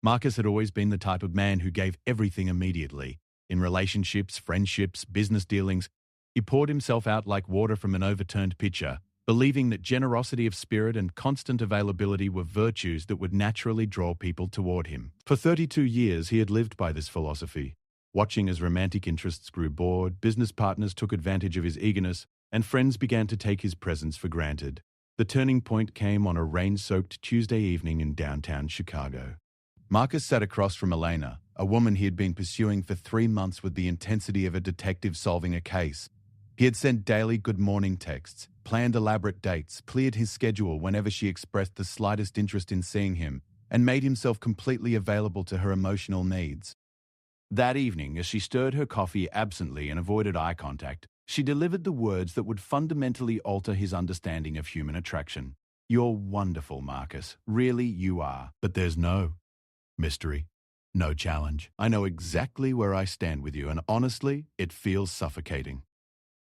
Marcus had always been the type of man who gave everything immediately. In relationships, friendships, business dealings, he poured himself out like water from an overturned pitcher, believing that generosity of spirit and constant availability were virtues that would naturally draw people toward him. For 32 years, he had lived by this philosophy. Watching as romantic interests grew bored, business partners took advantage of his eagerness, and friends began to take his presence for granted. The turning point came on a rain-soaked Tuesday evening in downtown Chicago. Marcus sat across from Elena, a woman he had been pursuing for 3 months with the intensity of a detective solving a case. He had sent daily good morning texts, planned elaborate dates, cleared his schedule whenever she expressed the slightest interest in seeing him, and made himself completely available to her emotional needs. That evening, as she stirred her coffee absently and avoided eye contact, she delivered the words that would fundamentally alter his understanding of human attraction. "You're wonderful, Marcus. Really, you are. But there's no mystery, no challenge. I know exactly where I stand with you, and honestly, it feels suffocating.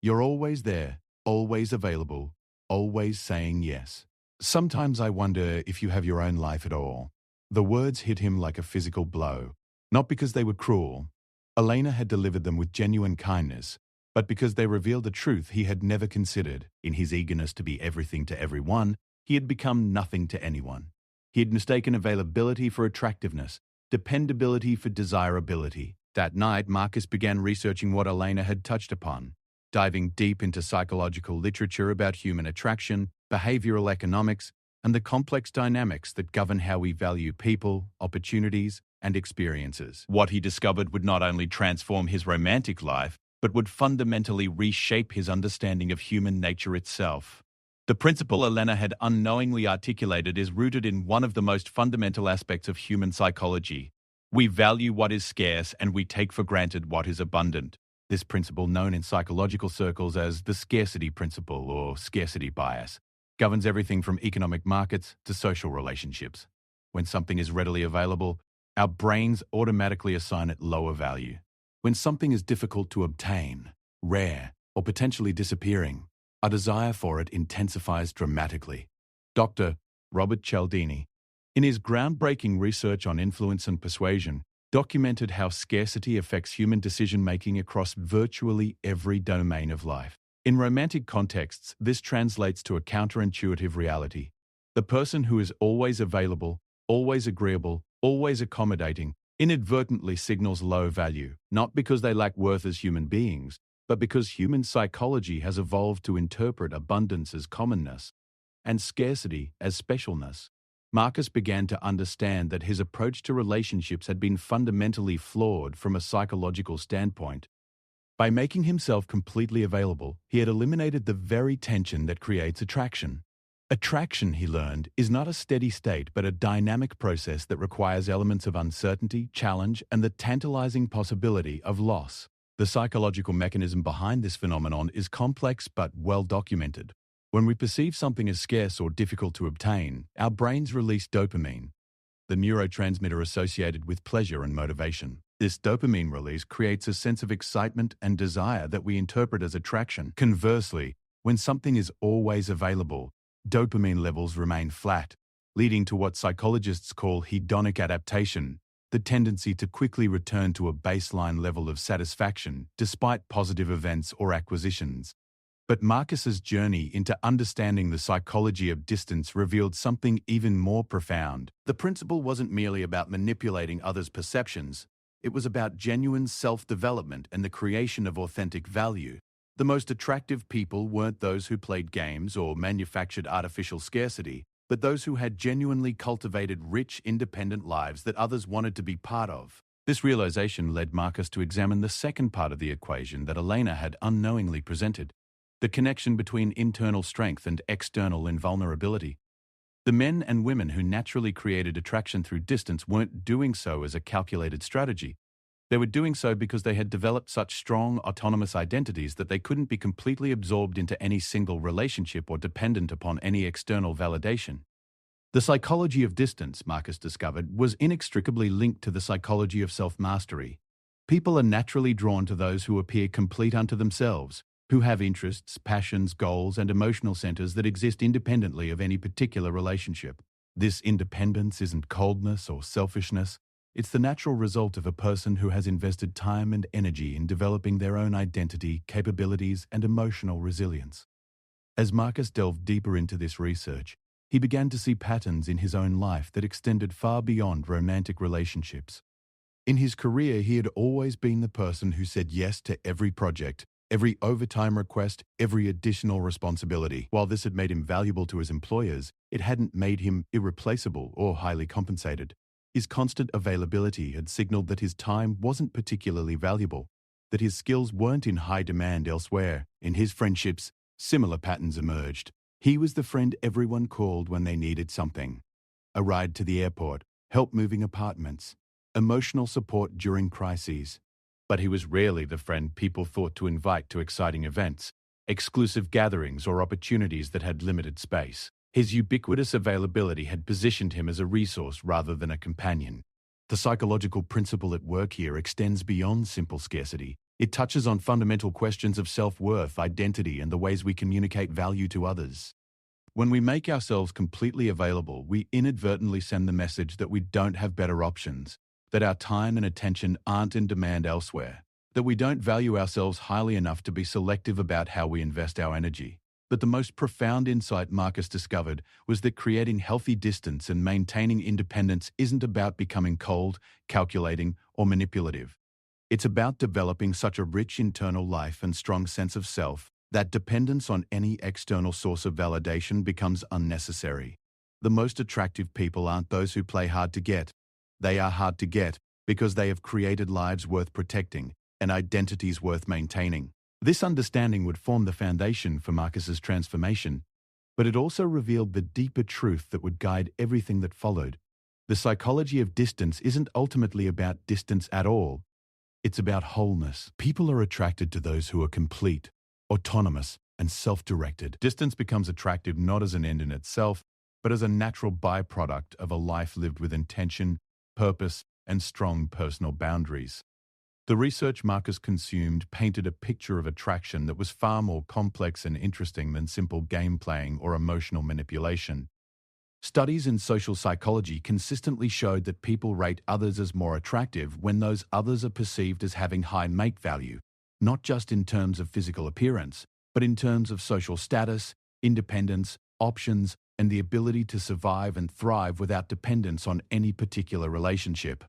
You're always there, always available, always saying yes. Sometimes I wonder if you have your own life at all." The words hit him like a physical blow. Not because they were cruel. Elena had delivered them with genuine kindness, but because they revealed a truth he had never considered. In his eagerness to be everything to everyone, he had become nothing to anyone. He had mistaken availability for attractiveness, dependability for desirability. That night, Marcus began researching what Elena had touched upon, diving deep into psychological literature about human attraction, behavioral economics, and the complex dynamics that govern how we value people, opportunities, and experiences. What he discovered would not only transform his romantic life, but would fundamentally reshape his understanding of human nature itself. The principle Elena had unknowingly articulated is rooted in one of the most fundamental aspects of human psychology. We value what is scarce and we take for granted what is abundant. This principle, known in psychological circles as the scarcity principle or scarcity bias, governs everything from economic markets to social relationships. When something is readily available, our brains automatically assign it lower value. When something is difficult to obtain, rare, or potentially disappearing, our desire for it intensifies dramatically. Dr. Robert Cialdini, in his groundbreaking research on influence and persuasion, documented how scarcity affects human decision-making across virtually every domain of life. In romantic contexts, this translates to a counterintuitive reality. The person who is always available, always agreeable, always accommodating, inadvertently signals low value, not because they lack worth as human beings, but because human psychology has evolved to interpret abundance as commonness and scarcity as specialness. Marcus began to understand that his approach to relationships had been fundamentally flawed from a psychological standpoint. By making himself completely available, he had eliminated the very tension that creates attraction. Attraction, he learned, is not a steady state but a dynamic process that requires elements of uncertainty, challenge, and the tantalizing possibility of loss. The psychological mechanism behind this phenomenon is complex but well documented. When we perceive something as scarce or difficult to obtain, our brains release dopamine, the neurotransmitter associated with pleasure and motivation. This dopamine release creates a sense of excitement and desire that we interpret as attraction. Conversely, when something is always available, dopamine levels remain flat, leading to what psychologists call hedonic adaptation, the tendency to quickly return to a baseline level of satisfaction despite positive events or acquisitions. But Marcus's journey into understanding the psychology of distance revealed something even more profound. The principle wasn't merely about manipulating others' perceptions, it was about genuine self-development and the creation of authentic value. The most attractive people weren't those who played games or manufactured artificial scarcity, but those who had genuinely cultivated rich, independent lives that others wanted to be part of. This realization led Marcus to examine the second part of the equation that Elena had unknowingly presented, the connection between internal strength and external invulnerability. The men and women who naturally created attraction through distance weren't doing so as a calculated strategy. They were doing so because they had developed such strong, autonomous identities that they couldn't be completely absorbed into any single relationship or dependent upon any external validation. The psychology of distance, Marcus discovered, was inextricably linked to the psychology of self-mastery. People are naturally drawn to those who appear complete unto themselves, who have interests, passions, goals, and emotional centers that exist independently of any particular relationship. This independence isn't coldness or selfishness. It's the natural result of a person who has invested time and energy in developing their own identity, capabilities, and emotional resilience. As Marcus delved deeper into this research, he began to see patterns in his own life that extended far beyond romantic relationships. In his career, he had always been the person who said yes to every project, every overtime request, every additional responsibility. While this had made him valuable to his employers, it hadn't made him irreplaceable or highly compensated. His constant availability had signaled that his time wasn't particularly valuable, that his skills weren't in high demand elsewhere. In his friendships, similar patterns emerged. He was the friend everyone called when they needed something. A ride to the airport, help moving apartments, emotional support during crises. But he was rarely the friend people thought to invite to exciting events, exclusive gatherings, or opportunities that had limited space. His ubiquitous availability had positioned him as a resource rather than a companion. The psychological principle at work here extends beyond simple scarcity. It touches on fundamental questions of self-worth, identity, and the ways we communicate value to others. When we make ourselves completely available, we inadvertently send the message that we don't have better options, that our time and attention aren't in demand elsewhere, that we don't value ourselves highly enough to be selective about how we invest our energy. But the most profound insight Marcus discovered was that creating healthy distance and maintaining independence isn't about becoming cold, calculating, or manipulative. It's about developing such a rich internal life and strong sense of self that dependence on any external source of validation becomes unnecessary. The most attractive people aren't those who play hard to get. They are hard to get because they have created lives worth protecting and identities worth maintaining. This understanding would form the foundation for Marcus's transformation, but it also revealed the deeper truth that would guide everything that followed. The psychology of distance isn't ultimately about distance at all. It's about wholeness. People are attracted to those who are complete, autonomous, and self-directed. Distance becomes attractive not as an end in itself, but as a natural byproduct of a life lived with intention, purpose, and strong personal boundaries. The research Marcus consumed painted a picture of attraction that was far more complex and interesting than simple game playing or emotional manipulation. Studies in social psychology consistently showed that people rate others as more attractive when those others are perceived as having high mate value, not just in terms of physical appearance, but in terms of social status, independence, options, and the ability to survive and thrive without dependence on any particular relationship.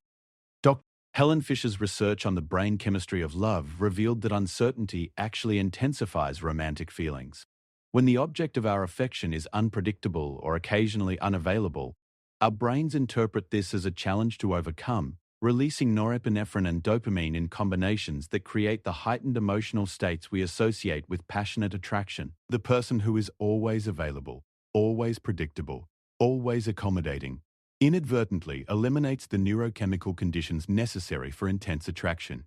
Dr. Helen Fisher's research on the brain chemistry of love revealed that uncertainty actually intensifies romantic feelings. When the object of our affection is unpredictable or occasionally unavailable, our brains interpret this as a challenge to overcome, releasing norepinephrine and dopamine in combinations that create the heightened emotional states we associate with passionate attraction. The person who is always available, always predictable, always accommodating, inadvertently eliminates the neurochemical conditions necessary for intense attraction.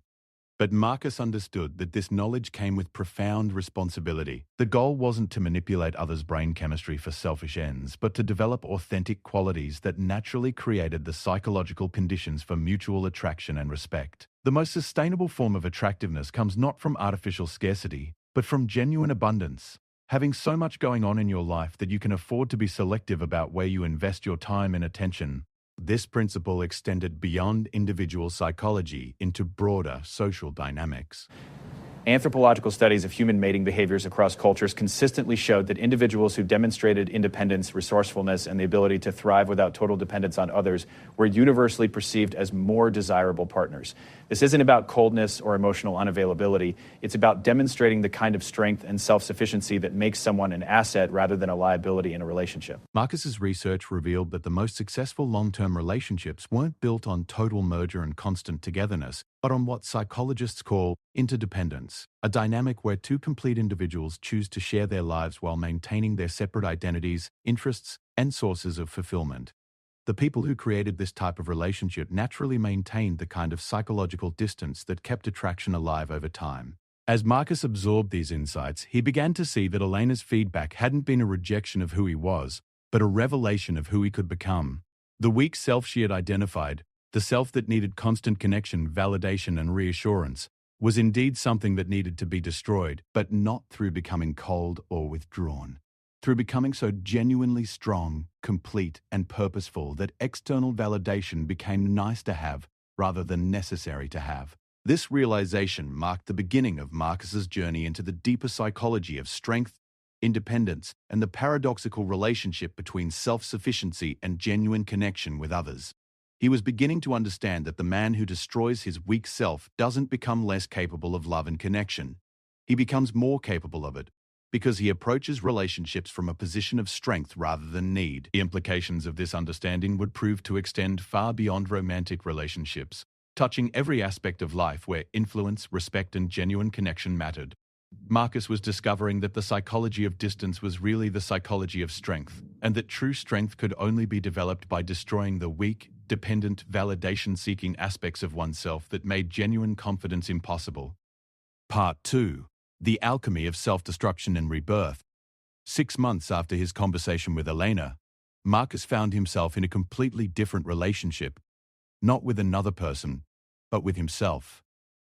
But Marcus understood that this knowledge came with profound responsibility. The goal wasn't to manipulate others' brain chemistry for selfish ends, but to develop authentic qualities that naturally created the psychological conditions for mutual attraction and respect. The most sustainable form of attractiveness comes not from artificial scarcity, but from genuine abundance. Having so much going on in your life that you can afford to be selective about where you invest your time and attention. This principle extended beyond individual psychology into broader social dynamics. Anthropological studies of human mating behaviors across cultures consistently showed that individuals who demonstrated independence, resourcefulness, and the ability to thrive without total dependence on others were universally perceived as more desirable partners. This isn't about coldness or emotional unavailability. It's about demonstrating the kind of strength and self-sufficiency that makes someone an asset rather than a liability in a relationship. Marcus's research revealed that the most successful long-term relationships weren't built on total merger and constant togetherness, but on what psychologists call interdependence, a dynamic where two complete individuals choose to share their lives while maintaining their separate identities, interests, and sources of fulfillment. The people who created this type of relationship naturally maintained the kind of psychological distance that kept attraction alive over time. As Marcus absorbed these insights, he began to see that Elena's feedback hadn't been a rejection of who he was, but a revelation of who he could become. The weak self she had identified, the self that needed constant connection, validation, and reassurance, was indeed something that needed to be destroyed, but not through becoming cold or withdrawn. through becoming so genuinely strong, complete, and purposeful that external validation became nice to have rather than necessary to have. This realization marked the beginning of Marcus's journey into the deeper psychology of strength, independence, and the paradoxical relationship between self-sufficiency and genuine connection with others. He was beginning to understand that the man who destroys his weak self doesn't become less capable of love and connection. He becomes more capable of it, because he approaches relationships from a position of strength rather than need. The implications of this understanding would prove to extend far beyond romantic relationships, touching every aspect of life where influence, respect, and genuine connection mattered. Marcus was discovering that the psychology of distance was really the psychology of strength, and that true strength could only be developed by destroying the weak, dependent, validation-seeking aspects of oneself that made genuine confidence impossible. Part 2. The Alchemy of Self-Destruction and Rebirth. 6 months after his conversation with Elena, Marcus found himself in a completely different relationship, not with another person, but with himself.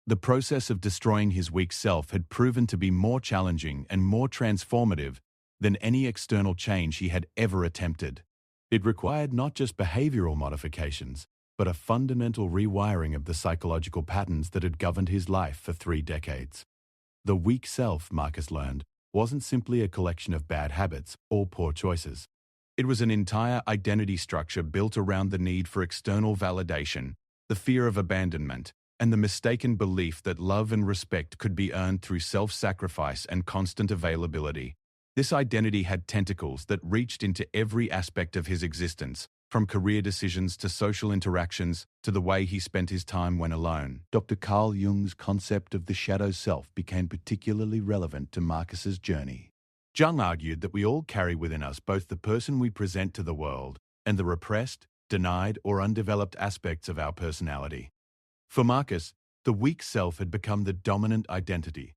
The process of destroying his weak self had proven to be more challenging and more transformative than any external change he had ever attempted. It required not just behavioral modifications, but a fundamental rewiring of the psychological patterns that had governed his life for 3 decades. The weak self, Marcus learned, wasn't simply a collection of bad habits or poor choices. It was an entire identity structure built around the need for external validation, the fear of abandonment, and the mistaken belief that love and respect could be earned through self-sacrifice and constant availability. This identity had tentacles that reached into every aspect of his existence, from career decisions to social interactions to the way he spent his time when alone. Dr. Carl Jung's concept of the shadow self became particularly relevant to Marcus's journey. Jung argued that we all carry within us both the person we present to the world and the repressed, denied, or undeveloped aspects of our personality. For Marcus, the weak self had become the dominant identity,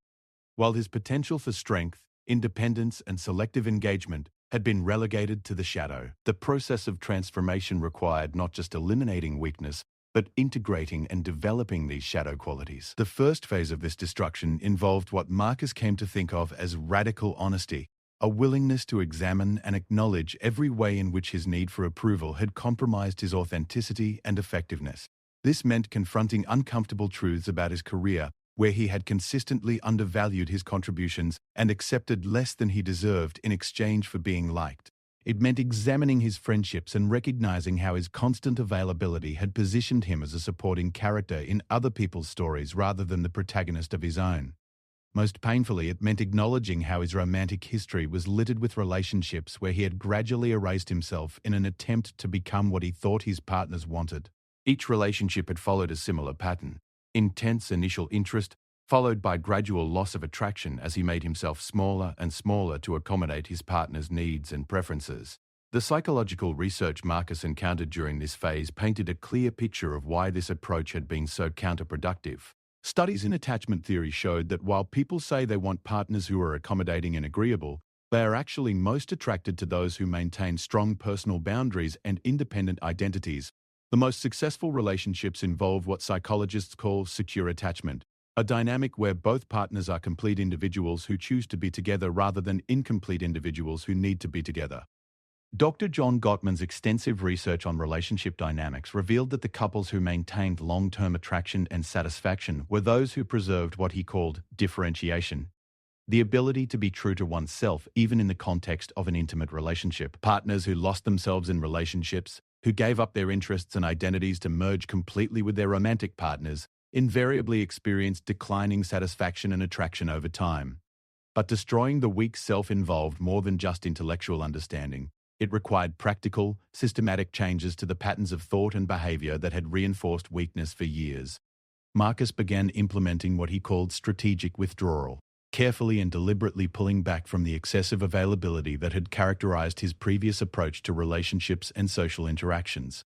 while his potential for strength, independence, and selective engagement had been relegated to the shadow. The process of transformation required not just eliminating weakness, but integrating and developing these shadow qualities. The first phase of this destruction involved what Marcus came to think of as radical honesty, a willingness to examine and acknowledge every way in which his need for approval had compromised his authenticity and effectiveness. This meant confronting uncomfortable truths about his career, where he had consistently undervalued his contributions and accepted less than he deserved in exchange for being liked. It meant examining his friendships and recognizing how his constant availability had positioned him as a supporting character in other people's stories rather than the protagonist of his own. Most painfully, it meant acknowledging how his romantic history was littered with relationships where he had gradually erased himself in an attempt to become what he thought his partners wanted. Each relationship had followed a similar pattern: intense initial interest, followed by gradual loss of attraction as he made himself smaller and smaller to accommodate his partner's needs and preferences. The psychological research Marcus encountered during this phase painted a clear picture of why this approach had been so counterproductive. Studies in attachment theory showed that while people say they want partners who are accommodating and agreeable, they are actually most attracted to those who maintain strong personal boundaries and independent identities. The most successful relationships involve what psychologists call secure attachment, a dynamic where both partners are complete individuals who choose to be together rather than incomplete individuals who need to be together. Dr. John Gottman's extensive research on relationship dynamics revealed that the couples who maintained long-term attraction and satisfaction were those who preserved what he called differentiation, the ability to be true to oneself even in the context of an intimate relationship. Partners who lost themselves in relationships, who gave up their interests and identities to merge completely with their romantic partners, invariably experienced declining satisfaction and attraction over time. But destroying the weak self involved more than just intellectual understanding. It required practical, systematic changes to the patterns of thought and behavior that had reinforced weakness for years. Marcus began implementing what he called strategic withdrawal, carefully and deliberately pulling back from the excessive availability that had characterized his previous approach to relationships and social interactions.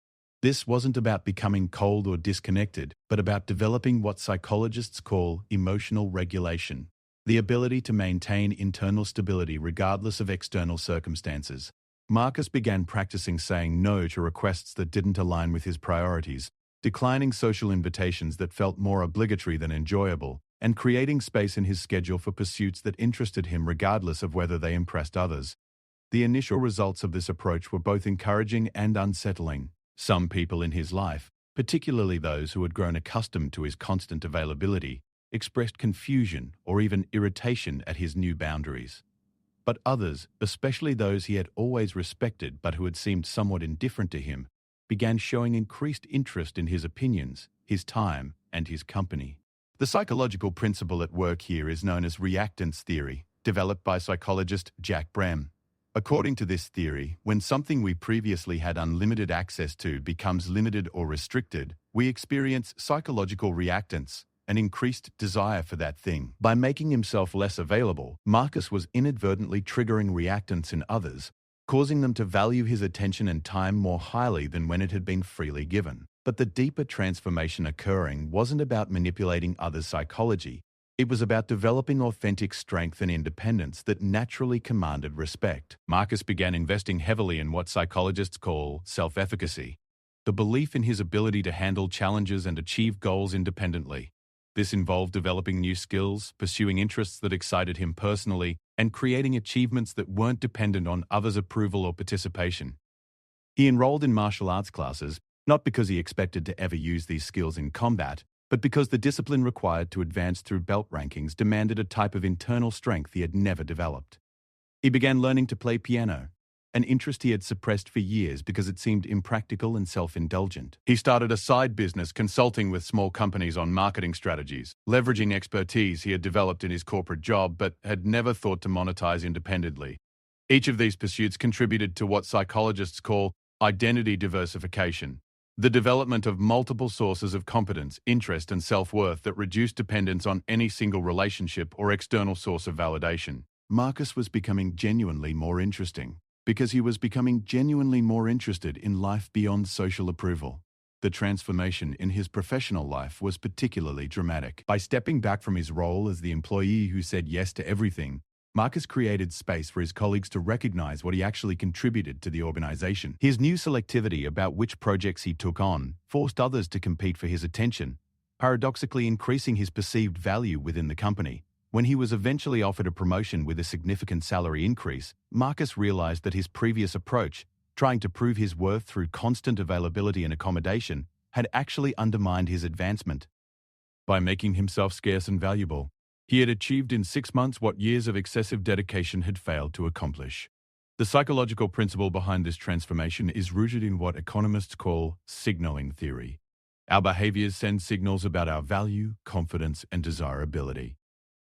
This wasn't about becoming cold or disconnected, but about developing what psychologists call emotional regulation, the ability to maintain internal stability regardless of external circumstances. Marcus began practicing saying no to requests that didn't align with his priorities, declining social invitations that felt more obligatory than enjoyable, and creating space in his schedule for pursuits that interested him regardless of whether they impressed others. The initial results of this approach were both encouraging and unsettling. Some people in his life, particularly those who had grown accustomed to his constant availability, expressed confusion or even irritation at his new boundaries. But others, especially those he had always respected but who had seemed somewhat indifferent to him, began showing increased interest in his opinions, his time, and his company. The psychological principle at work here is known as reactance theory, developed by psychologist Jack Brem. According to this theory, when something we previously had unlimited access to becomes limited or restricted, we experience psychological reactance, an increased desire for that thing. By making himself less available, Marcus was inadvertently triggering reactance in others, causing them to value his attention and time more highly than when it had been freely given. But the deeper transformation occurring wasn't about manipulating others' psychology. It was about developing authentic strength and independence that naturally commanded respect. Marcus began investing heavily in what psychologists call self-efficacy, the belief in his ability to handle challenges and achieve goals independently. This involved developing new skills, pursuing interests that excited him personally, and creating achievements that weren't dependent on others' approval or participation. He enrolled in martial arts classes, not because he expected to ever use these skills in combat, but because the discipline required to advance through belt rankings demanded a type of internal strength he had never developed. He began learning to play piano, an interest he had suppressed for years because it seemed impractical and self-indulgent. He started a side business consulting with small companies on marketing strategies, leveraging expertise he had developed in his corporate job but had never thought to monetize independently. Each of these pursuits contributed to what psychologists call identity diversification, the development of multiple sources of competence, interest, and self-worth that reduce dependence on any single relationship or external source of validation. Marcus was becoming genuinely more interesting, because he was becoming genuinely more interested in life beyond social approval. The transformation in his professional life was particularly dramatic. By stepping back from his role as the employee who said yes to everything, Marcus created space for his colleagues to recognize what he actually contributed to the organization. His new selectivity about which projects he took on forced others to compete for his attention, paradoxically increasing his perceived value within the company. When he was eventually offered a promotion with a significant salary increase, Marcus realized that his previous approach, trying to prove his worth through constant availability and accommodation, had actually undermined his advancement. By making himself scarce and valuable, he had achieved in 6 months what years of excessive dedication had failed to accomplish. The psychological principle behind this transformation is rooted in what economists call signaling theory. Our behaviors send signals about our value, confidence, and desirability.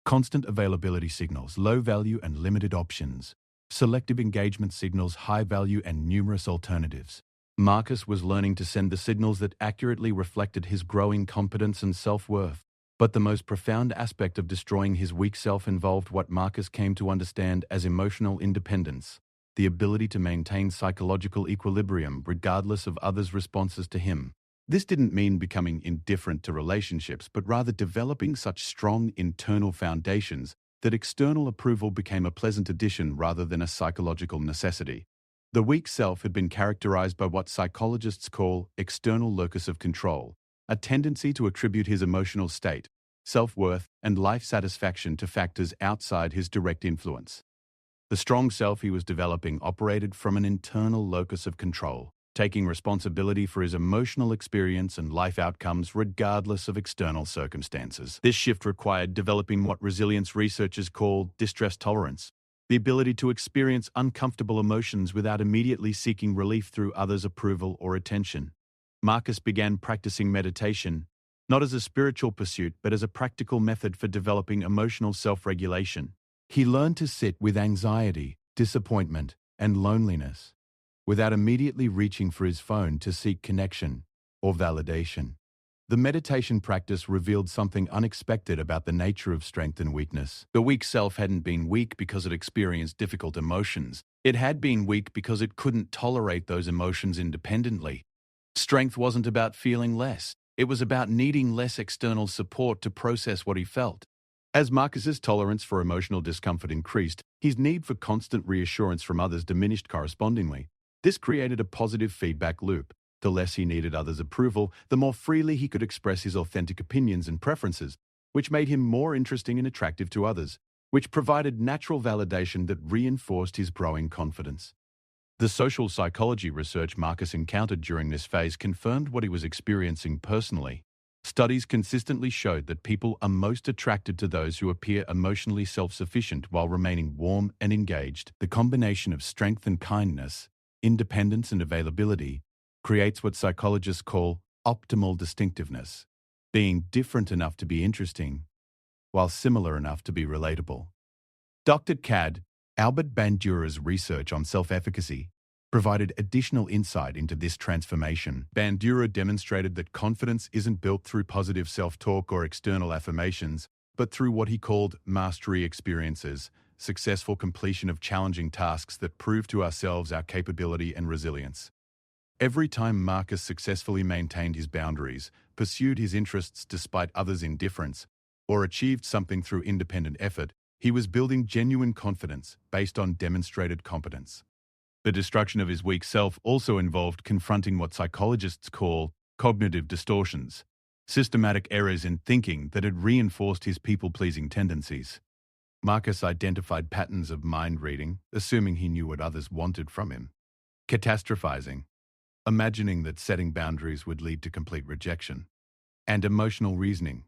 Constant availability signals low value and limited options. Selective engagement signals high value and numerous alternatives. Marcus was learning to send the signals that accurately reflected his growing competence and self-worth. But the most profound aspect of destroying his weak self involved what Marcus came to understand as emotional independence, the ability to maintain psychological equilibrium regardless of others' responses to him. This didn't mean becoming indifferent to relationships, but rather developing such strong internal foundations that external approval became a pleasant addition rather than a psychological necessity. The weak self had been characterized by what psychologists call external locus of control, a tendency to attribute his emotional state, self-worth, and life satisfaction to factors outside his direct influence. The strong self he was developing operated from an internal locus of control, taking responsibility for his emotional experience and life outcomes regardless of external circumstances. This shift required developing what resilience researchers call distress tolerance, the ability to experience uncomfortable emotions without immediately seeking relief through others' approval or attention. Marcus began practicing meditation, not as a spiritual pursuit, but as a practical method for developing emotional self-regulation. He learned to sit with anxiety, disappointment, and loneliness, without immediately reaching for his phone to seek connection or validation. The meditation practice revealed something unexpected about the nature of strength and weakness. The weak self hadn't been weak because it experienced difficult emotions. It had been weak because it couldn't tolerate those emotions independently. Strength wasn't about feeling less. It was about needing less external support to process what he felt. As Marcus's tolerance for emotional discomfort increased, his need for constant reassurance from others diminished correspondingly. This created a positive feedback loop. The less he needed others' approval, the more freely he could express his authentic opinions and preferences, which made him more interesting and attractive to others. which provided natural validation that reinforced his growing confidence. The social psychology research Marcus encountered during this phase confirmed what he was experiencing personally. Studies consistently showed that people are most attracted to those who appear emotionally self-sufficient while remaining warm and engaged. The combination of strength and kindness, independence and availability, creates what psychologists call optimal distinctiveness, being different enough to be interesting, while similar enough to be relatable. Dr. Cad, Albert Bandura's research on self-efficacy, provided additional insight into this transformation. Bandura demonstrated that confidence isn't built through positive self-talk or external affirmations, but through what he called mastery experiences, successful completion of challenging tasks that prove to ourselves our capability and resilience. Every time Marcus successfully maintained his boundaries, pursued his interests despite others' indifference, or achieved something through independent effort, he was building genuine confidence based on demonstrated competence. The destruction of his weak self also involved confronting what psychologists call cognitive distortions, systematic errors in thinking that had reinforced his people-pleasing tendencies. Marcus identified patterns of mind reading, assuming he knew what others wanted from him, catastrophizing, imagining that setting boundaries would lead to complete rejection, and emotional reasoning,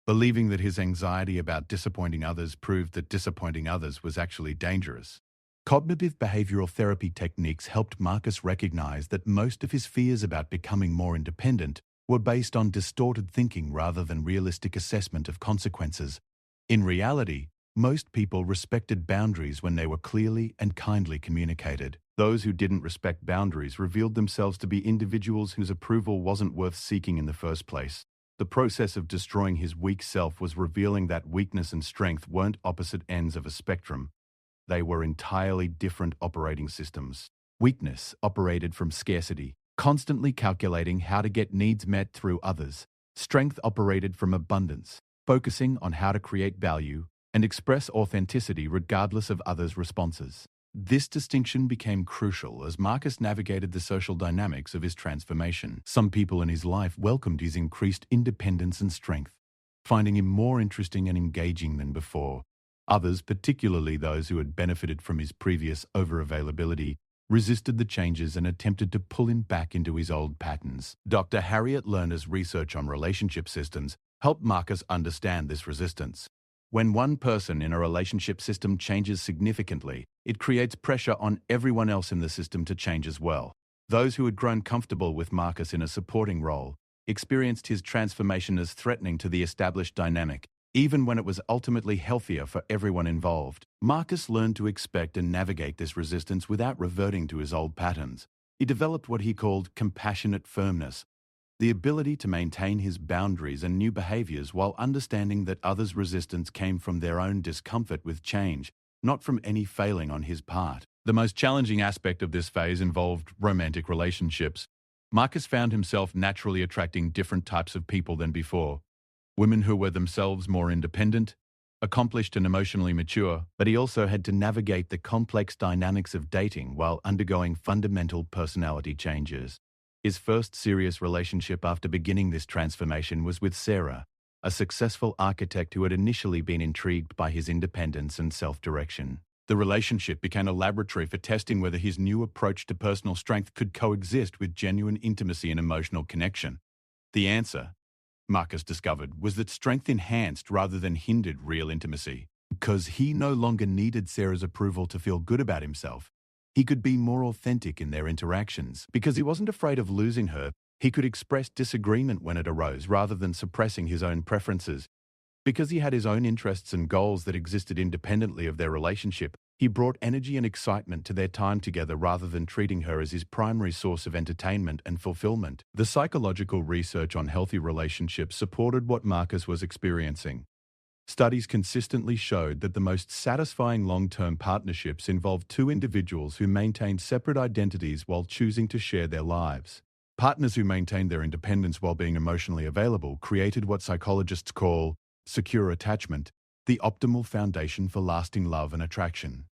believing that his anxiety about disappointing others proved that disappointing others was actually dangerous. Cognitive behavioral therapy techniques helped Marcus recognize that most of his fears about becoming more independent were based on distorted thinking rather than realistic assessment of consequences. In reality, most people respected boundaries when they were clearly and kindly communicated. Those who didn't respect boundaries revealed themselves to be individuals whose approval wasn't worth seeking in the first place. The process of destroying his weak self was revealing that weakness and strength weren't opposite ends of a spectrum. They were entirely different operating systems. Weakness operated from scarcity, constantly calculating how to get needs met through others. Strength operated from abundance, focusing on how to create value and express authenticity regardless of others' responses. This distinction became crucial as Marcus navigated the social dynamics of his transformation. Some people in his life welcomed his increased independence and strength, finding him more interesting and engaging than before. Others, particularly those who had benefited from his previous over-availability, resisted the changes and attempted to pull him back into his old patterns. Dr. Harriet Lerner's research on relationship systems helped Marcus understand this resistance. When one person in a relationship system changes significantly, it creates pressure on everyone else in the system to change as well. Those who had grown comfortable with Marcus in a supporting role experienced his transformation as threatening to the established dynamic, even when it was ultimately healthier for everyone involved. Marcus learned to expect and navigate this resistance without reverting to his old patterns. He developed what he called compassionate firmness, the ability to maintain his boundaries and new behaviors while understanding that others' resistance came from their own discomfort with change, not from any failing on his part. The most challenging aspect of this phase involved romantic relationships. Marcus found himself naturally attracting different types of people than before. Women who were themselves more independent, accomplished and emotionally mature, but he also had to navigate the complex dynamics of dating while undergoing fundamental personality changes. His first serious relationship after beginning this transformation was with Sarah, a successful architect who had initially been intrigued by his independence and self-direction. The relationship became a laboratory for testing whether his new approach to personal strength could coexist with genuine intimacy and emotional connection. The answer, Marcus discovered, was that strength enhanced rather than hindered real intimacy. Because he no longer needed Sarah's approval to feel good about himself, he could be more authentic in their interactions. Because he wasn't afraid of losing her, he could express disagreement when it arose rather than suppressing his own preferences. Because he had his own interests and goals that existed independently of their relationship, he brought energy and excitement to their time together rather than treating her as his primary source of entertainment and fulfillment. The psychological research on healthy relationships supported what Marcus was experiencing. Studies consistently showed that the most satisfying long-term partnerships involved two individuals who maintained separate identities while choosing to share their lives. Partners who maintained their independence while being emotionally available created what psychologists call secure attachment, the optimal foundation for lasting love and attraction.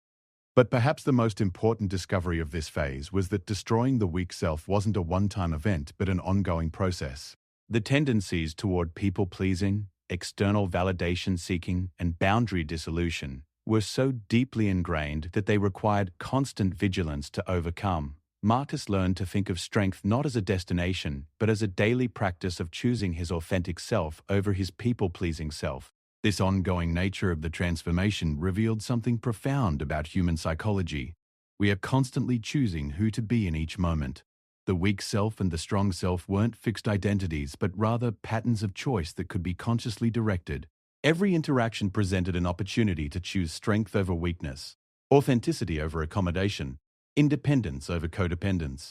But perhaps the most important discovery of this phase was that destroying the weak self wasn't a one-time event but an ongoing process. The tendencies toward people-pleasing, external validation seeking, and boundary dissolution were so deeply ingrained that they required constant vigilance to overcome. Marcus learned to think of strength not as a destination, but as a daily practice of choosing his authentic self over his people-pleasing self. This ongoing nature of the transformation revealed something profound about human psychology. We are constantly choosing who to be in each moment. The weak self and the strong self weren't fixed identities, but rather patterns of choice that could be consciously directed. Every interaction presented an opportunity to choose strength over weakness, authenticity over accommodation, independence over codependence.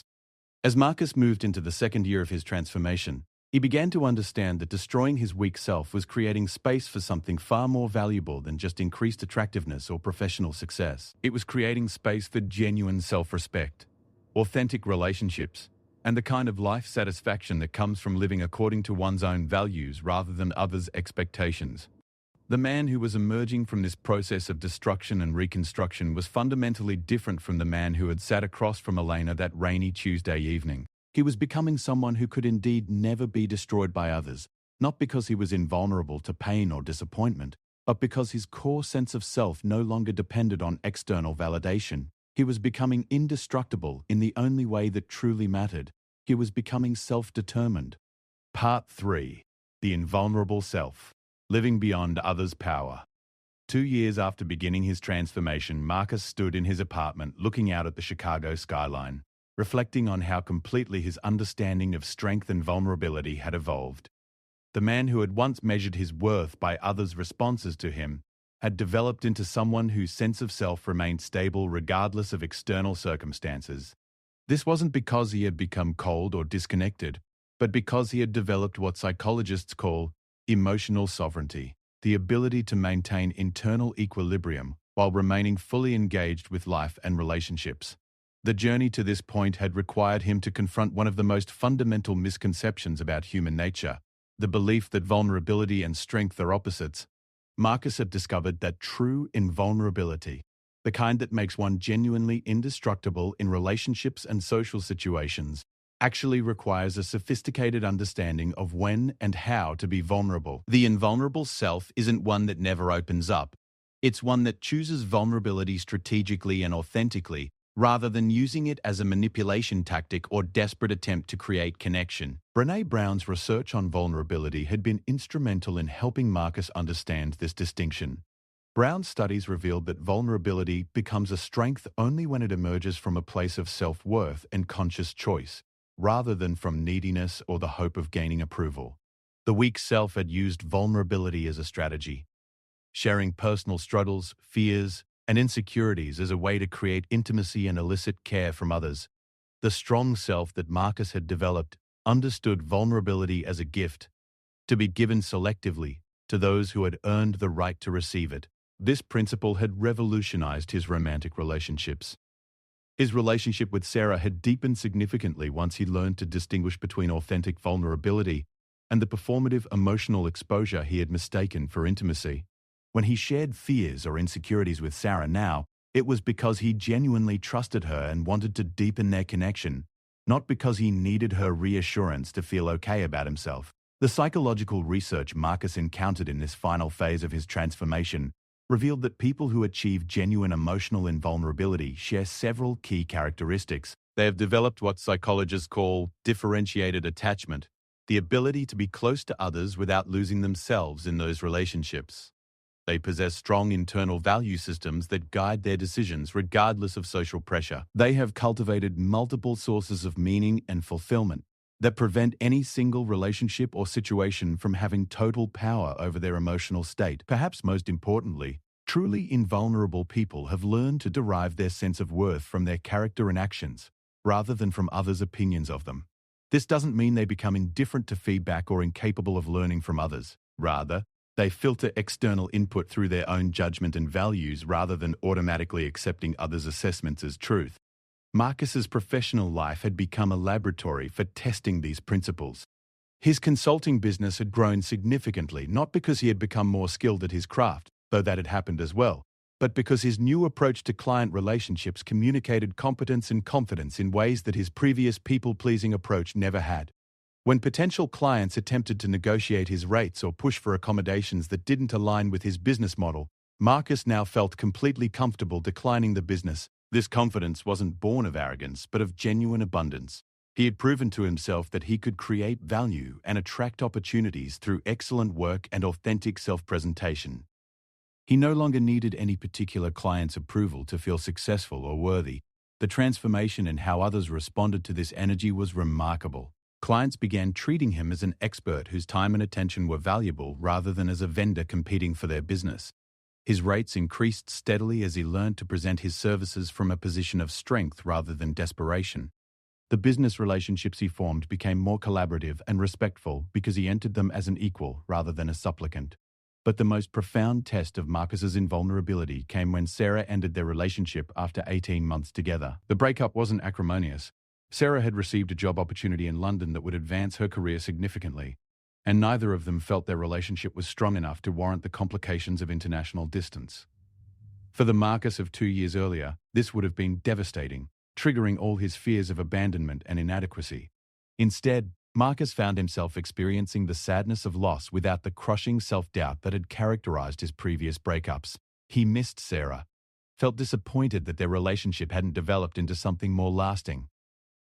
As Marcus moved into the second year of his transformation, he began to understand that destroying his weak self was creating space for something far more valuable than just increased attractiveness or professional success. It was creating space for genuine self-respect, authentic relationships, and the kind of life satisfaction that comes from living according to one's own values rather than others' expectations. The man who was emerging from this process of destruction and reconstruction was fundamentally different from the man who had sat across from Elena that rainy Tuesday evening. He was becoming someone who could indeed never be destroyed by others, not because he was invulnerable to pain or disappointment, but because his core sense of self no longer depended on external validation. He was becoming indestructible in the only way that truly mattered. He was becoming self-determined. Part 3. The Invulnerable Self. Living Beyond Others' Power. 2 years after beginning his transformation, Marcus stood in his apartment looking out at the Chicago skyline, reflecting on how completely his understanding of strength and vulnerability had evolved. The man who had once measured his worth by others' responses to him had developed into someone whose sense of self remained stable regardless of external circumstances. This wasn't because he had become cold or disconnected, but because he had developed what psychologists call emotional sovereignty, the ability to maintain internal equilibrium while remaining fully engaged with life and relationships. The journey to this point had required him to confront one of the most fundamental misconceptions about human nature, the belief that vulnerability and strength are opposites. Marcus had discovered that true invulnerability, the kind that makes one genuinely indestructible in relationships and social situations, actually requires a sophisticated understanding of when and how to be vulnerable. The invulnerable self isn't one that never opens up. It's one that chooses vulnerability strategically and authentically, rather than using it as a manipulation tactic or desperate attempt to create connection. Brené Brown's research on vulnerability had been instrumental in helping Marcus understand this distinction. Brown's studies revealed that vulnerability becomes a strength only when it emerges from a place of self-worth and conscious choice, rather than from neediness or the hope of gaining approval. The weak self had used vulnerability as a strategy, sharing personal struggles, fears, and insecurities as a way to create intimacy and elicit care from others. The strong self that Marcus had developed understood vulnerability as a gift, to be given selectively to those who had earned the right to receive it. This principle had revolutionized his romantic relationships. His relationship with Sarah had deepened significantly once he learned to distinguish between authentic vulnerability and the performative emotional exposure he had mistaken for intimacy. When he shared fears or insecurities with Sarah now, it was because he genuinely trusted her and wanted to deepen their connection, not because he needed her reassurance to feel okay about himself. The psychological research Marcus encountered in this final phase of his transformation revealed that people who achieve genuine emotional invulnerability share several key characteristics. They have developed what psychologists call differentiated attachment, the ability to be close to others without losing themselves in those relationships. They possess strong internal value systems that guide their decisions regardless of social pressure. They have cultivated multiple sources of meaning and fulfillment that prevent any single relationship or situation from having total power over their emotional state. Perhaps most importantly, truly invulnerable people have learned to derive their sense of worth from their character and actions, rather than from others' opinions of them. This doesn't mean they become indifferent to feedback or incapable of learning from others. Rather, they filter external input through their own judgment and values rather than automatically accepting others' assessments as truth. Marcus's professional life had become a laboratory for testing these principles. His consulting business had grown significantly, not because he had become more skilled at his craft, though that had happened as well, but because his new approach to client relationships communicated competence and confidence in ways that his previous people-pleasing approach never had. When potential clients attempted to negotiate his rates or push for accommodations that didn't align with his business model, Marcus now felt completely comfortable declining the business. This confidence wasn't born of arrogance, but of genuine abundance. He had proven to himself that he could create value and attract opportunities through excellent work and authentic self-presentation. He no longer needed any particular client's approval to feel successful or worthy. The transformation in how others responded to this energy was remarkable. Clients began treating him as an expert whose time and attention were valuable rather than as a vendor competing for their business. His rates increased steadily as he learned to present his services from a position of strength rather than desperation. The business relationships he formed became more collaborative and respectful because he entered them as an equal rather than a supplicant. But the most profound test of Marcus's invulnerability came when Sarah ended their relationship after 18 months together. The breakup wasn't acrimonious. Sarah had received a job opportunity in London that would advance her career significantly, and neither of them felt their relationship was strong enough to warrant the complications of international distance. For the Marcus of 2 years earlier, this would have been devastating, triggering all his fears of abandonment and inadequacy. Instead, Marcus found himself experiencing the sadness of loss without the crushing self-doubt that had characterized his previous breakups. He missed Sarah, felt disappointed that their relationship hadn't developed into something more lasting,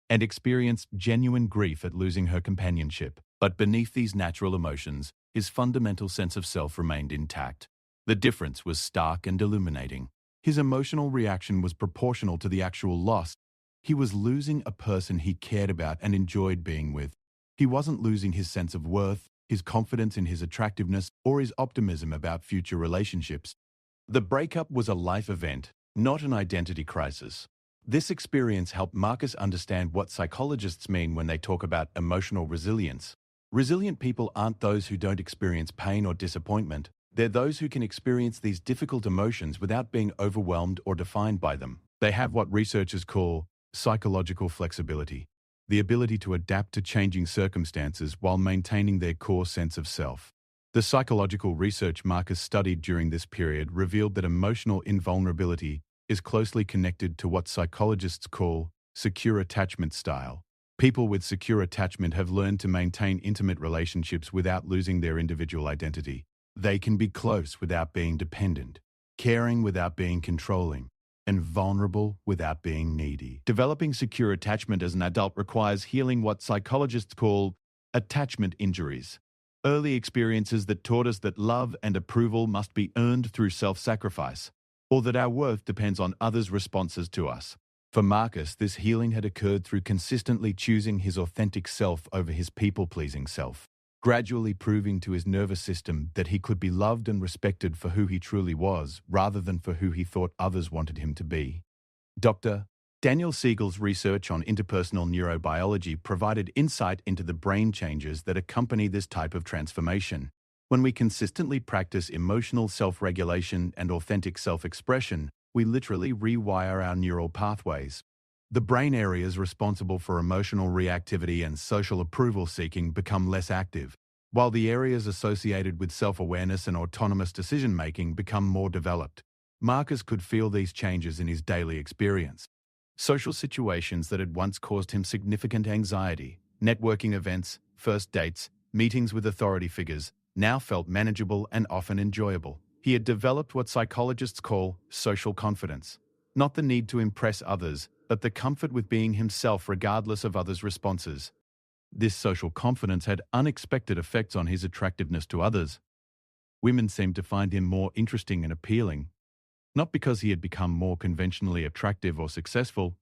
and experienced genuine grief at losing her companionship. But beneath these natural emotions, his fundamental sense of self remained intact. The difference was stark and illuminating. His emotional reaction was proportional to the actual loss. He was losing a person he cared about and enjoyed being with. He wasn't losing his sense of worth, his confidence in his attractiveness, or his optimism about future relationships. The breakup was a life event, not an identity crisis. This experience helped Marcus understand what psychologists mean when they talk about emotional resilience. Resilient people aren't those who don't experience pain or disappointment. They're those who can experience these difficult emotions without being overwhelmed or defined by them. They have what researchers call psychological flexibility, the ability to adapt to changing circumstances while maintaining their core sense of self. The psychological research Marcus studied during this period revealed that emotional invulnerability is closely connected to what psychologists call secure attachment style. People with secure attachment have learned to maintain intimate relationships without losing their individual identity. They can be close without being dependent, caring without being controlling, and vulnerable without being needy. Developing secure attachment as an adult requires healing what psychologists call attachment injuries, early experiences that taught us that love and approval must be earned through self-sacrifice, or that our worth depends on others' responses to us. For Marcus, this healing had occurred through consistently choosing his authentic self over his people-pleasing self, gradually proving to his nervous system that he could be loved and respected for who he truly was, rather than for who he thought others wanted him to be. Dr. Daniel Siegel's research on interpersonal neurobiology provided insight into the brain changes that accompany this type of transformation. When we consistently practice emotional self-regulation and authentic self-expression, we literally rewire our neural pathways. The brain areas responsible for emotional reactivity and social approval seeking become less active, while the areas associated with self-awareness and autonomous decision-making become more developed. Marcus could feel these changes in his daily experience. Social situations that had once caused him significant anxiety, networking events, first dates, meetings with authority figures, now felt manageable and often enjoyable. He had developed what psychologists call social confidence, not the need to impress others, but the comfort with being himself regardless of others' responses. This social confidence had unexpected effects on his attractiveness to others. Women seemed to find him more interesting and appealing, not because he had become more conventionally attractive or successful,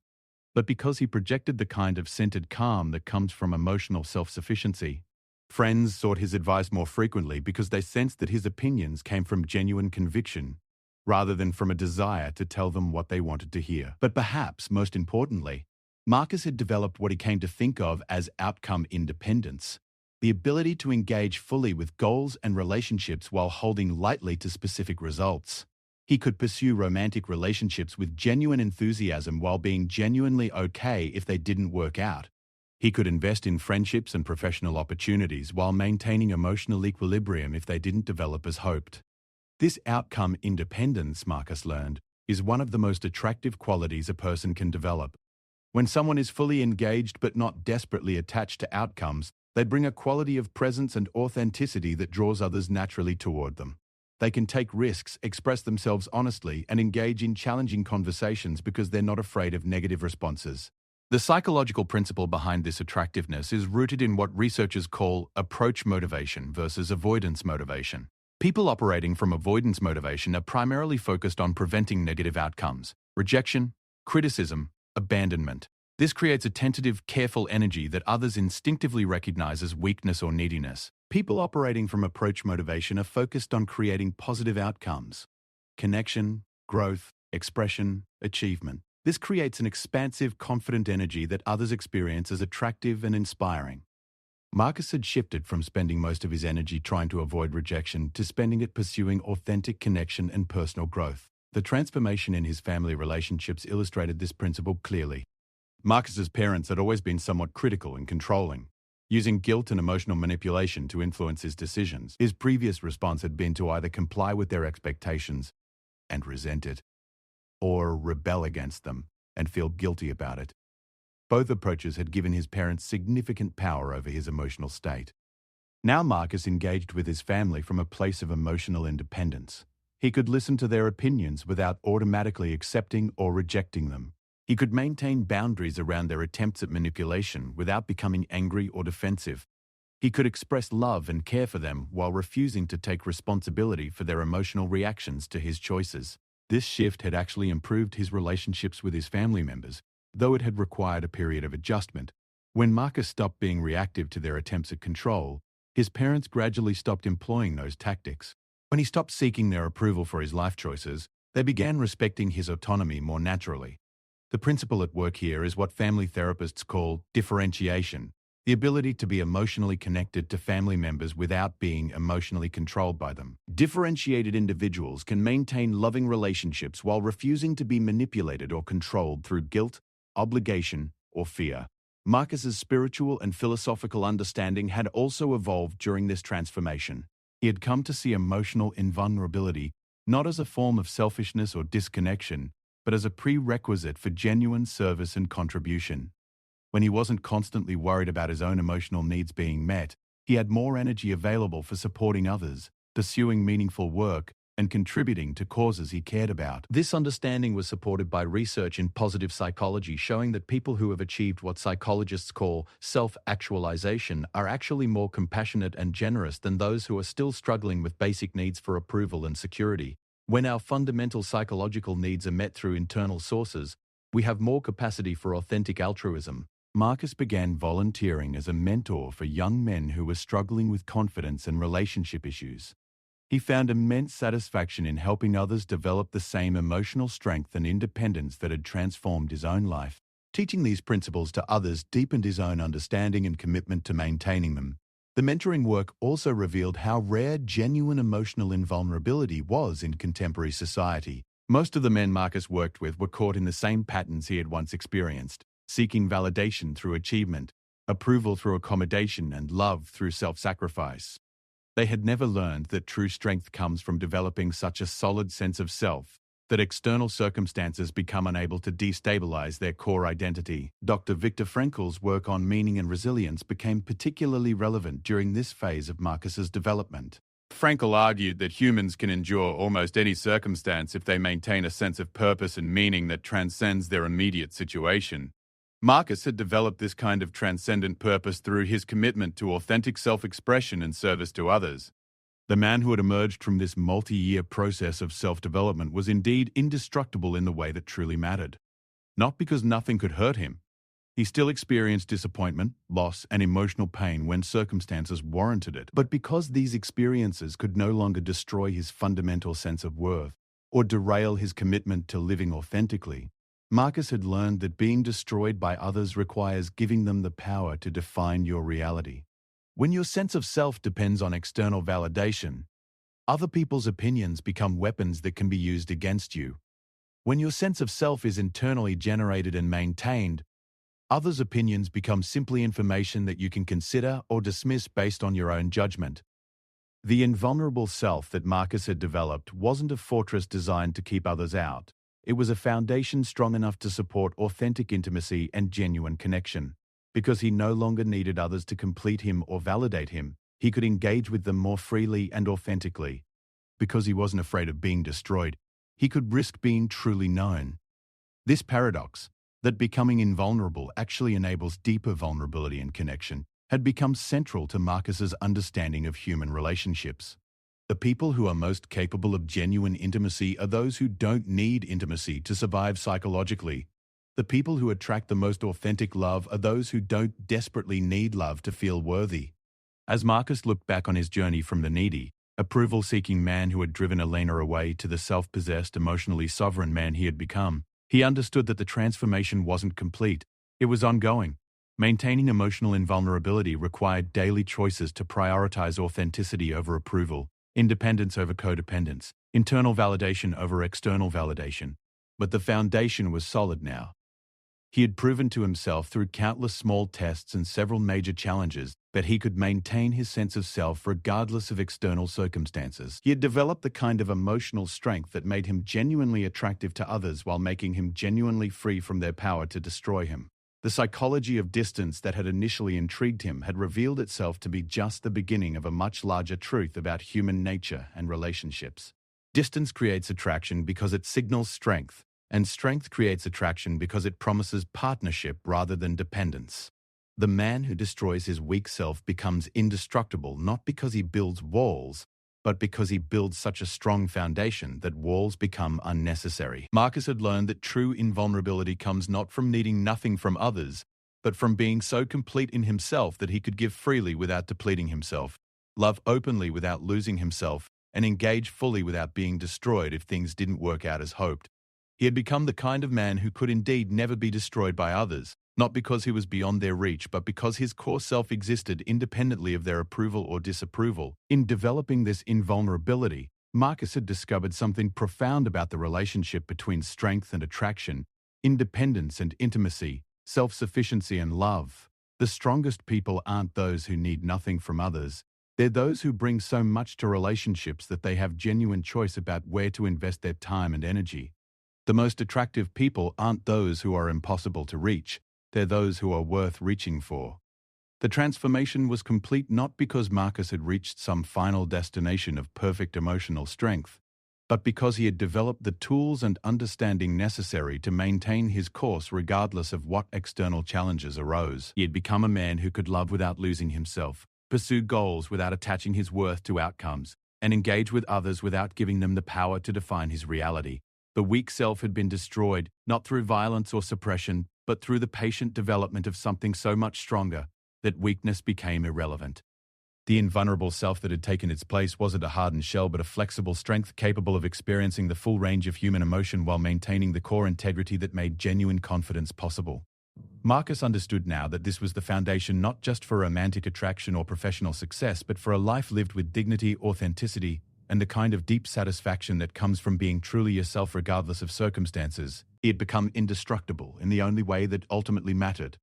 but because he projected the kind of centered calm that comes from emotional self-sufficiency. Friends sought his advice more frequently because they sensed that his opinions came from genuine conviction, rather than from a desire to tell them what they wanted to hear. But perhaps, most importantly, Marcus had developed what he came to think of as outcome independence, the ability to engage fully with goals and relationships while holding lightly to specific results. He could pursue romantic relationships with genuine enthusiasm while being genuinely okay if they didn't work out. He could invest in friendships and professional opportunities while maintaining emotional equilibrium if they didn't develop as hoped. This outcome independence, Marcus learned, is one of the most attractive qualities a person can develop. When someone is fully engaged but not desperately attached to outcomes, they bring a quality of presence and authenticity that draws others naturally toward them. They can take risks, express themselves honestly, and engage in challenging conversations because they're not afraid of negative responses. The psychological principle behind this attractiveness is rooted in what researchers call approach motivation versus avoidance motivation. People operating from avoidance motivation are primarily focused on preventing negative outcomes, rejection, criticism, abandonment. This creates a tentative, careful energy that others instinctively recognize as weakness or neediness. People operating from approach motivation are focused on creating positive outcomes: connection, growth, expression, achievement. This creates an expansive, confident energy that others experience as attractive and inspiring. Marcus had shifted from spending most of his energy trying to avoid rejection to spending it pursuing authentic connection and personal growth. The transformation in his family relationships illustrated this principle clearly. Marcus's parents had always been somewhat critical and controlling, using guilt and emotional manipulation to influence his decisions. His previous response had been to either comply with their expectations and resent it, or rebel against them and feel guilty about it. Both approaches had given his parents significant power over his emotional state. Now Marcus engaged with his family from a place of emotional independence. He could listen to their opinions without automatically accepting or rejecting them. He could maintain boundaries around their attempts at manipulation without becoming angry or defensive. He could express love and care for them while refusing to take responsibility for their emotional reactions to his choices. This shift had actually improved his relationships with his family members, though it had required a period of adjustment. When Marcus stopped being reactive to their attempts at control, his parents gradually stopped employing those tactics. When he stopped seeking their approval for his life choices, they began respecting his autonomy more naturally. The principle at work here is what family therapists call differentiation, the ability to be emotionally connected to family members without being emotionally controlled by them. Differentiated individuals can maintain loving relationships while refusing to be manipulated or controlled through guilt, obligation, or fear. Marcus's spiritual and philosophical understanding had also evolved during this transformation. He had come to see emotional invulnerability not as a form of selfishness or disconnection, but as a prerequisite for genuine service and contribution. When he wasn't constantly worried about his own emotional needs being met, he had more energy available for supporting others, pursuing meaningful work, and contributing to causes he cared about. This understanding was supported by research in positive psychology showing that people who have achieved what psychologists call self-actualization are actually more compassionate and generous than those who are still struggling with basic needs for approval and security. When our fundamental psychological needs are met through internal sources, we have more capacity for authentic altruism. Marcus began volunteering as a mentor for young men who were struggling with confidence and relationship issues. He found immense satisfaction in helping others develop the same emotional strength and independence that had transformed his own life. Teaching these principles to others deepened his own understanding and commitment to maintaining them. The mentoring work also revealed how rare genuine emotional invulnerability was in contemporary society. Most of the men Marcus worked with were caught in the same patterns he had once experienced, seeking validation through achievement, approval through accommodation, and love through self-sacrifice. They had never learned that true strength comes from developing such a solid sense of self that external circumstances become unable to destabilize their core identity. Dr. Viktor Frankl's work on meaning and resilience became particularly relevant during this phase of Marcus's development. Frankl argued that humans can endure almost any circumstance if they maintain a sense of purpose and meaning that transcends their immediate situation. Marcus had developed this kind of transcendent purpose through his commitment to authentic self-expression and service to others. The man who had emerged from this multi-year process of self-development was indeed indestructible in the way that truly mattered. Not because nothing could hurt him. He still experienced disappointment, loss, and emotional pain when circumstances warranted it, but because these experiences could no longer destroy his fundamental sense of worth or derail his commitment to living authentically, Marcus had learned that being destroyed by others requires giving them the power to define your reality. When your sense of self depends on external validation, other people's opinions become weapons that can be used against you. When your sense of self is internally generated and maintained, others' opinions become simply information that you can consider or dismiss based on your own judgment. The invulnerable self that Marcus had developed wasn't a fortress designed to keep others out. It was a foundation strong enough to support authentic intimacy and genuine connection. Because he no longer needed others to complete him or validate him, he could engage with them more freely and authentically. because he wasn't afraid of being destroyed, he could risk being truly known. This paradox, that becoming invulnerable actually enables deeper vulnerability and connection, had become central to Marcus's understanding of human relationships. The people who are most capable of genuine intimacy are those who don't need intimacy to survive psychologically. The people who attract the most authentic love are those who don't desperately need love to feel worthy. As Marcus looked back on his journey from the needy, approval-seeking man who had driven Elena away to the self-possessed, emotionally sovereign man he had become, he understood that the transformation wasn't complete. It was ongoing. Maintaining emotional invulnerability required daily choices to prioritize authenticity over approval, independence over codependence, internal validation over external validation. But the foundation was solid now. He had proven to himself through countless small tests and several major challenges that he could maintain his sense of self regardless of external circumstances. He had developed the kind of emotional strength that made him genuinely attractive to others while making him genuinely free from their power to destroy him. The psychology of distance that had initially intrigued him had revealed itself to be just the beginning of a much larger truth about human nature and relationships. Distance creates attraction because it signals strength, and strength creates attraction because it promises partnership rather than dependence. The man who destroys his weak self becomes indestructible not because he builds walls, but because he builds such a strong foundation that walls become unnecessary. Marcus had learned that true invulnerability comes not from needing nothing from others, but from being so complete in himself that he could give freely without depleting himself, love openly without losing himself, and engage fully without being destroyed if things didn't work out as hoped. He had become the kind of man who could indeed never be destroyed by others, not because he was beyond their reach, but because his core self existed independently of their approval or disapproval. In developing this invulnerability, Marcus had discovered something profound about the relationship between strength and attraction, independence and intimacy, self-sufficiency and love. The strongest people aren't those who need nothing from others. They're those who bring so much to relationships that they have genuine choice about where to invest their time and energy. The most attractive people aren't those who are impossible to reach. They're those who are worth reaching for. The transformation was complete not because Marcus had reached some final destination of perfect emotional strength, but because he had developed the tools and understanding necessary to maintain his course regardless of what external challenges arose. He had become a man who could love without losing himself, pursue goals without attaching his worth to outcomes, and engage with others without giving them the power to define his reality. The weak self had been destroyed, not through violence or suppression, but through the patient development of something so much stronger that weakness became irrelevant. The invulnerable self that had taken its place wasn't a hardened shell but a flexible strength capable of experiencing the full range of human emotion while maintaining the core integrity that made genuine confidence possible. Marcus understood now that this was the foundation not just for romantic attraction or professional success, but for a life lived with dignity, authenticity, and the kind of deep satisfaction that comes from being truly yourself regardless of circumstances. He had become indestructible in the only way that ultimately mattered.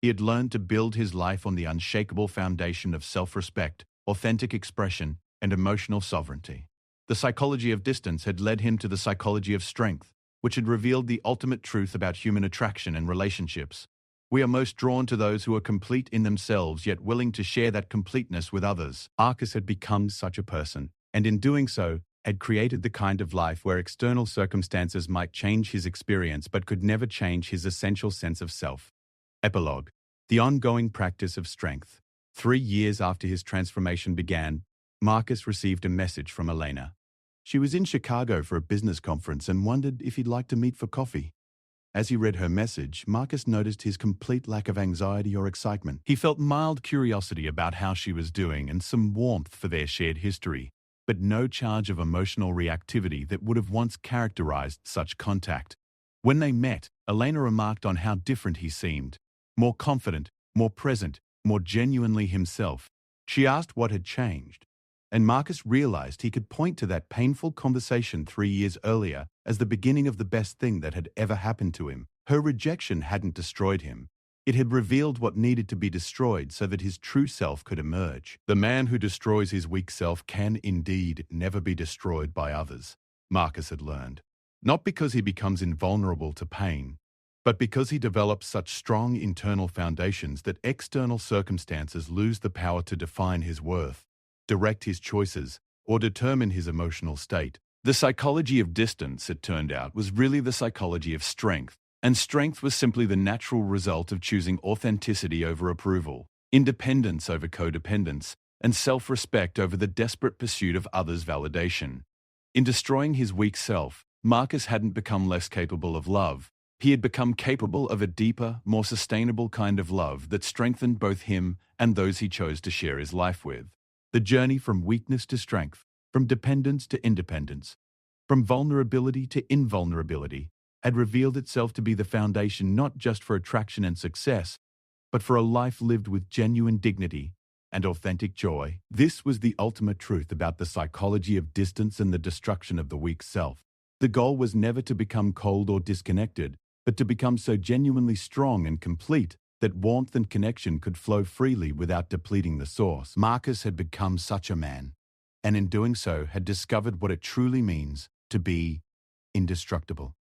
He had learned to build his life on the unshakable foundation of self-respect, authentic expression, and emotional sovereignty. The psychology of distance had led him to the psychology of strength, which had revealed the ultimate truth about human attraction and relationships. We are most drawn to those who are complete in themselves yet willing to share that completeness with others. Marcus had become such a person, and in doing so, had created the kind of life where external circumstances might change his experience but could never change his essential sense of self. Epilogue. The ongoing practice of strength. 3 years after his transformation began, Marcus received a message from Elena. She was in Chicago for a business conference and wondered if he'd like to meet for coffee. As he read her message, Marcus noticed his complete lack of anxiety or excitement. He felt mild curiosity about how she was doing and some warmth for their shared history, but no charge of emotional reactivity that would have once characterized such contact. When they met, Elena remarked on how different he seemed. More confident, more present, more genuinely himself. She asked what had changed, and Marcus realized he could point to that painful conversation 3 years earlier as the beginning of the best thing that had ever happened to him. Her rejection hadn't destroyed him. It had revealed what needed to be destroyed so that his true self could emerge. The man who destroys his weak self can indeed never be destroyed by others, Marcus had learned. Not because he becomes invulnerable to pain, but because he develops such strong internal foundations that external circumstances lose the power to define his worth, direct his choices, or determine his emotional state. The psychology of distance, it turned out, was really the psychology of strength, and strength was simply the natural result of choosing authenticity over approval, independence over codependence, and self-respect over the desperate pursuit of others' validation. In destroying his weak self, Marcus hadn't become less capable of love. He had become capable of a deeper, more sustainable kind of love that strengthened both him and those he chose to share his life with. The journey from weakness to strength, from dependence to independence, from vulnerability to invulnerability, had revealed itself to be the foundation not just for attraction and success, but for a life lived with genuine dignity and authentic joy. This was the ultimate truth about the psychology of distance and the destruction of the weak self. The goal was never to become cold or disconnected, but to become so genuinely strong and complete that warmth and connection could flow freely without depleting the source. Marcus had become such a man, and in doing so had discovered what it truly means to be indestructible.